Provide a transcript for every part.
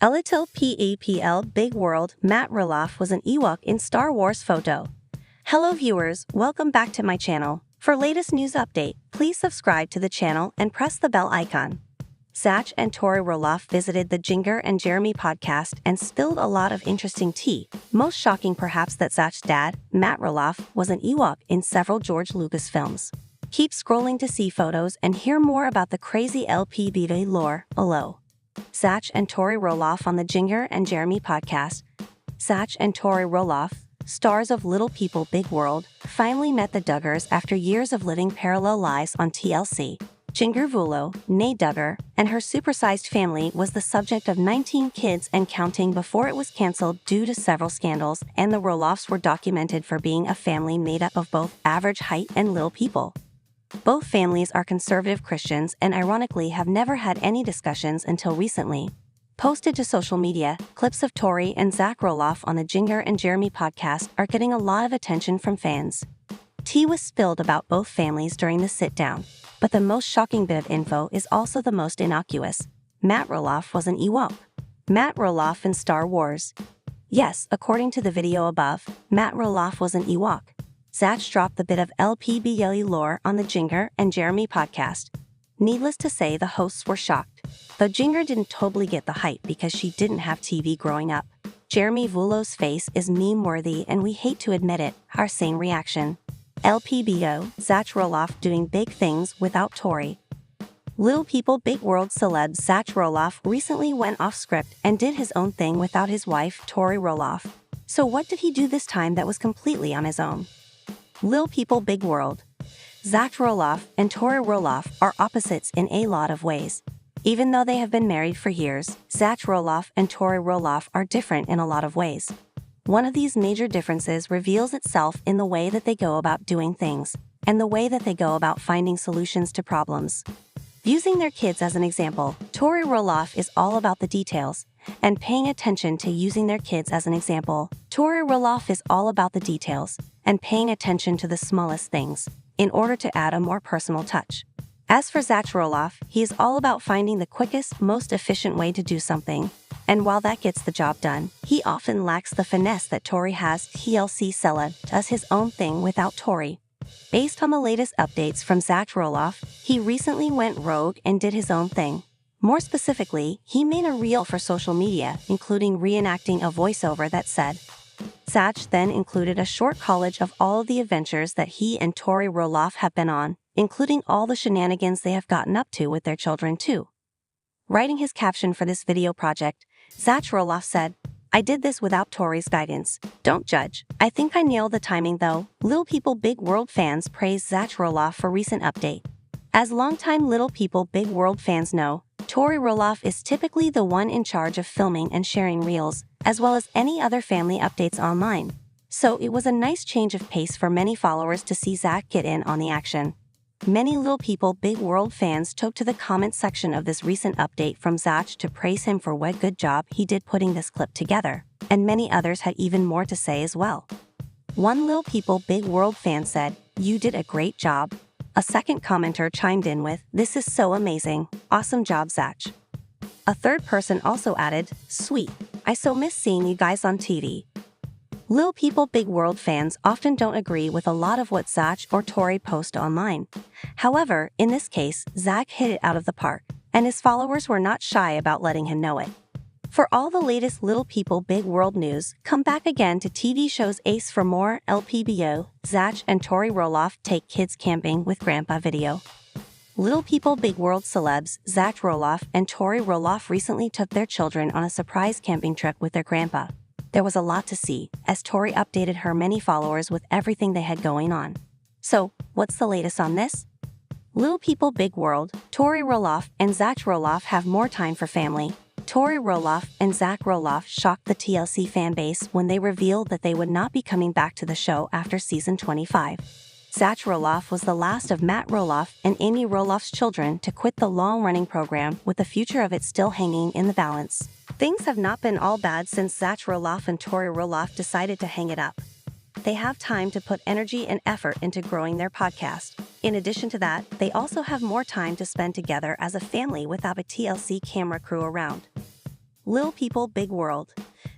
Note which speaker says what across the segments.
Speaker 1: Elatil PEPL Big World Matt Roloff was an Ewok in Star Wars photo. Hello viewers, welcome back to my channel. For latest news update, please subscribe to the channel and press the bell icon. Zach and Tori Roloff visited the Jinger and Jeremy podcast and spilled a lot of interesting tea. Most shocking perhaps that Zach's dad, Matt Roloff, was an Ewok in several George Lucas films. Keep scrolling to see photos and hear more about the crazy LPBA lore below. Zach and Tori Roloff on the Jinger and Jeremy podcast. Zach and Tori Roloff, stars of Little People Big World, finally met the Duggars after years of living parallel lives on TLC. Jinger Vulo, née Duggar, and her supersized family was the subject of 19 kids and counting before it was canceled due to several scandals, and the Roloffs were documented for being a family made up of both average height and little people. Both families are conservative Christians and ironically have never had any discussions until recently. Posted to social media, clips of Tori and Zach Roloff on the Jinger and Jeremy podcast are getting a lot of attention from fans. Tea was spilled about both families during the sit-down, but the most shocking bit of info is also the most innocuous. Matt Roloff was an Ewok. Matt Roloff in Star Wars. Yes, according to the video above, Matt Roloff was an Ewok. Zach dropped the bit of LPBA lore on the Jinger and Jeremy podcast. Needless to say, the hosts were shocked. Though Jinger didn't totally get the hype because she didn't have TV growing up. Jeremy Vulo's face is meme-worthy and we hate to admit it, our same reaction. LPBO, Zach Roloff doing big things without Tori. Little People Big World celeb Zach Roloff recently went off script and did his own thing without his wife, Tori Roloff. So what did he do this time that was completely on his own? Little People Big World. Zach Roloff and Tori Roloff are opposites in a lot of ways. Even though they have been married for years, Zach Roloff and Tori Roloff are different in a lot of ways. One of these major differences reveals itself in the way that they go about doing things, and the way that they go about finding solutions to problems. Using their kids as an example, Tori Roloff is all about the details, and paying attention to using their kids as an example. Tori Roloff is all about the details, and paying attention to the smallest things, in order to add a more personal touch. As for Zach Roloff, he is all about finding the quickest, most efficient way to do something, and while that gets the job done, he often lacks the finesse that Tori has. TLC celeb does his own thing without Tori. Based on the latest updates from Zach Roloff, he recently went rogue and did his own thing. More specifically, he made a reel for social media, including reenacting a voiceover that said, Zach then included a short collage of all of the adventures that he and Tori Roloff have been on, including all the shenanigans they have gotten up to with their children too. Writing his caption for this video project, Zach Roloff said, I did this without Tori's guidance. Don't judge. I think I nailed the timing though. Little People Big World fans praise Zach Roloff for recent update. As longtime Little People Big World fans know, Tori Roloff is typically the one in charge of filming and sharing reels, as well as any other family updates online. So it was a nice change of pace for many followers to see Zach get in on the action. Many Little People Big World fans took to the comment section of this recent update from Zach to praise him for what good job he did putting this clip together, and many others had even more to say as well. One Little People Big World fan said, You did a great job. A second commenter chimed in with, This is so amazing. Awesome job, Zach. A third person also added, Sweet. I so miss seeing you guys on TV. Little People Big World fans often don't agree with a lot of what Zach or Tori post online. However, in this case, Zach hit it out of the park, and his followers were not shy about letting him know it. For all the latest Little People Big World news, come back again to TV shows Ace for more. LPBO, Zach and Tori Roloff take kids camping with Grandpa video. Little People Big World celebs Zach Roloff and Tori Roloff recently took their children on a surprise camping trip with their grandpa. There was a lot to see, as Tori updated her many followers with everything they had going on. So, what's the latest on this? Little People Big World, Tori Roloff and Zach Roloff have more time for family. Tori Roloff and Zach Roloff shocked the TLC fanbase when they revealed that they would not be coming back to the show after season 25. Zach Roloff was the last of Matt Roloff and Amy Roloff's children to quit the long-running program, with the future of it still hanging in the balance. Things have not been all bad since Zach Roloff and Tori Roloff decided to hang it up. They have time to put energy and effort into growing their podcast. In addition to that, they also have more time to spend together as a family without a TLC camera crew around. Little People Big World.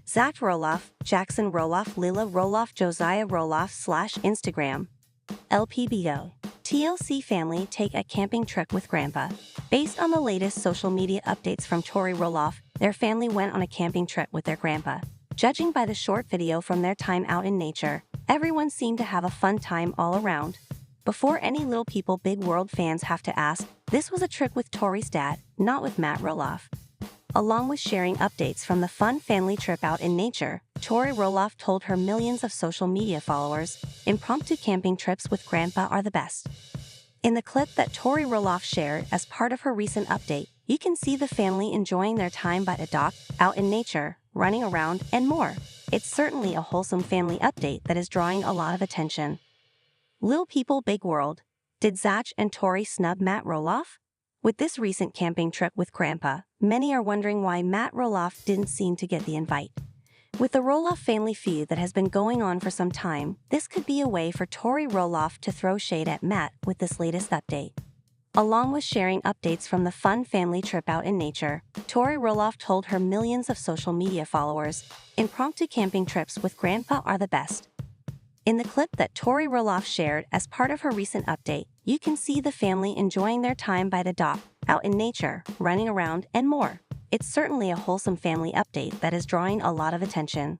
Speaker 1: Zach Roloff, Jackson Roloff, Lila Roloff, Josiah Roloff / Instagram. LPBO. TLC family take a camping trip with Grandpa. Based on the latest social media updates from Tori Roloff, their family went on a camping trip with their grandpa. Judging by the short video from their time out in nature, everyone seemed to have a fun time all around. Before any Little People Big World fans have to ask, this was a trip with Tori's dad, not with Matt Roloff. Along with sharing updates from the fun family trip out in nature, Tori Roloff told her millions of social media followers, impromptu camping trips with Grandpa are the best. In the clip that Tori Roloff shared as part of her recent update, you can see the family enjoying their time by the dock, out in nature, running around, and more. It's certainly a wholesome family update that is drawing a lot of attention. Little People Big World. Did Zach and Tori snub Matt Roloff? With this recent camping trip with Grandpa, many are wondering why Matt Roloff didn't seem to get the invite. With the Roloff family feud that has been going on for some time, this could be a way for Tori Roloff to throw shade at Matt with this latest update. Along with sharing updates from the fun family trip out in nature, Tori Roloff told her millions of social media followers, impromptu camping trips with Grandpa are the best. In the clip that Tori Roloff shared as part of her recent update, you can see the family enjoying their time by the dock, out in nature, running around, and more. It's certainly a wholesome family update that is drawing a lot of attention.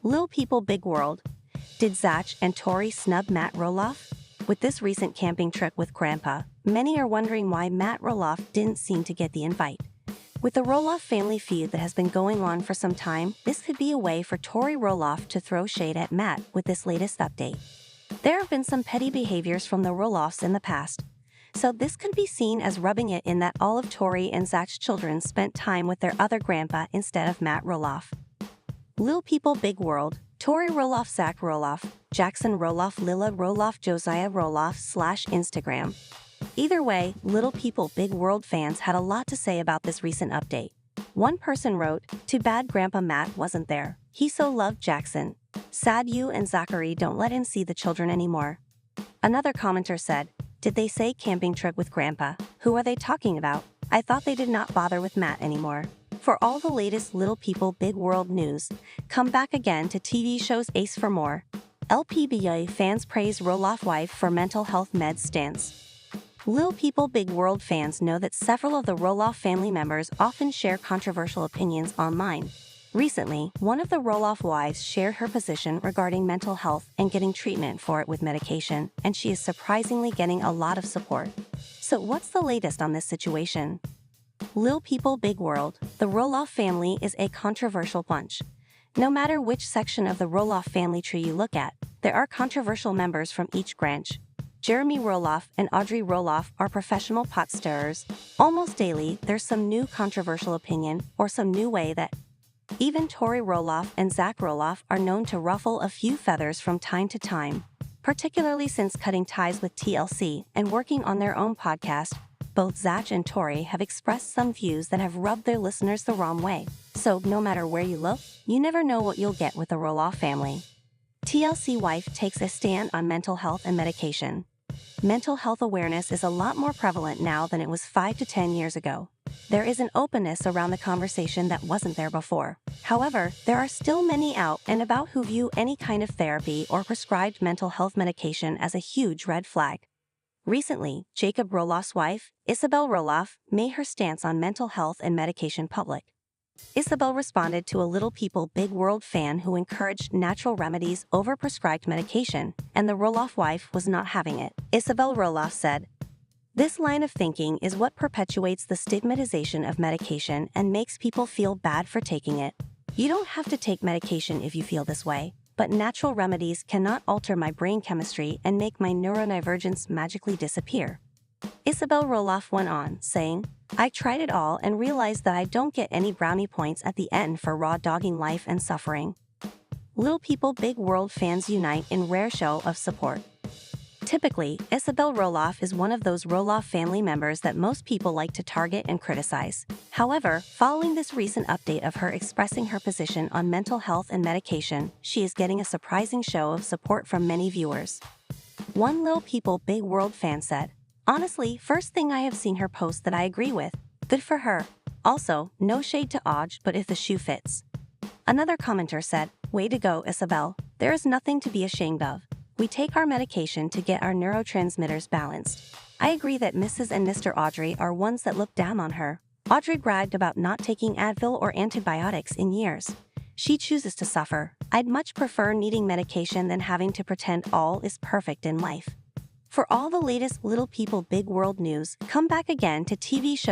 Speaker 1: Little People Big World. Did Zach and Tori snub Matt Roloff? With this recent camping trip with Grandpa, many are wondering why Matt Roloff didn't seem to get the invite. With the Roloff family feud that has been going on for some time, this could be a way for Tori Roloff to throw shade at Matt with this latest update. There have been some petty behaviors from the Roloffs in the past, so this could be seen as rubbing it in that all of Tori and Zach's children spent time with their other grandpa instead of Matt Roloff. Little People Big World. Tori Roloff, Zach Roloff, Jackson Roloff, Lila Roloff, Josiah Roloff / Instagram. Either way, Little People Big World fans had a lot to say about this recent update. One person wrote, "Too bad Grandpa Matt wasn't there. He so loved Jackson. Sad you and Zachary don't let him see the children anymore." Another commenter said, "Did they say camping trip with Grandpa? Who are they talking about? I thought they did not bother with Matt anymore." For all the latest Little People Big World news, come back again to TV shows Ace for more. LPBA fans praise Roloff wife for mental health meds stance. Little People Big World fans know that several of the Roloff family members often share controversial opinions online. Recently, one of the Roloff wives shared her position regarding mental health and getting treatment for it with medication, and she is surprisingly getting a lot of support. So what's the latest on this situation? Little People Big World. The Roloff family is a controversial bunch. No matter which section of the Roloff family tree you look at, there are controversial members from each branch. Jeremy Roloff and Audrey Roloff are professional pot stirrers. Almost daily, there's some new controversial opinion or some new way that even Tori Roloff and Zach Roloff are known to ruffle a few feathers from time to time, particularly since cutting ties with TLC and working on their own podcast. Both Zach and Tori have expressed some views that have rubbed their listeners the wrong way. So no matter where you look, you never know what you'll get with the Roloff family. TLC wife takes a stand on mental health and medication. Mental health awareness is a lot more prevalent now than it was 5 to 10 years ago. There is an openness around the conversation that wasn't there before. However, there are still many out and about who view any kind of therapy or prescribed mental health medication as a huge red flag. Recently, Jacob Roloff's wife, Isabel Roloff, made her stance on mental health and medication public. Isabel responded to a Little People Big World fan who encouraged natural remedies over prescribed medication, and the Roloff wife was not having it. Isabel Roloff said, "This line of thinking is what perpetuates the stigmatization of medication and makes people feel bad for taking it. You don't have to take medication if you feel this way, but natural remedies cannot alter my brain chemistry and make my neurodivergence magically disappear." Isabel Roloff went on, saying, "I tried it all and realized that I don't get any brownie points at the end for raw dogging life and suffering." Little People Big World fans unite in rare show of support. Typically, Isabel Roloff is one of those Roloff family members that most people like to target and criticize. However, following this recent update of her expressing her position on mental health and medication, she is getting a surprising show of support from many viewers. One Little People Big World fan said, "Honestly, first thing I have seen her post that I agree with. Good for her. Also, no shade to Oj, but if the shoe fits. Another commenter said, "Way to go, Isabel. There is nothing to be ashamed of. We take our medication to get our neurotransmitters balanced." I agree that Mrs. and Mr. Audrey are ones that look down on her. Audrey bragged about not taking Advil or antibiotics in years. She chooses to suffer. I'd much prefer needing medication than having to pretend all is perfect in life. For all the latest Little People Big World news, come back again to TV show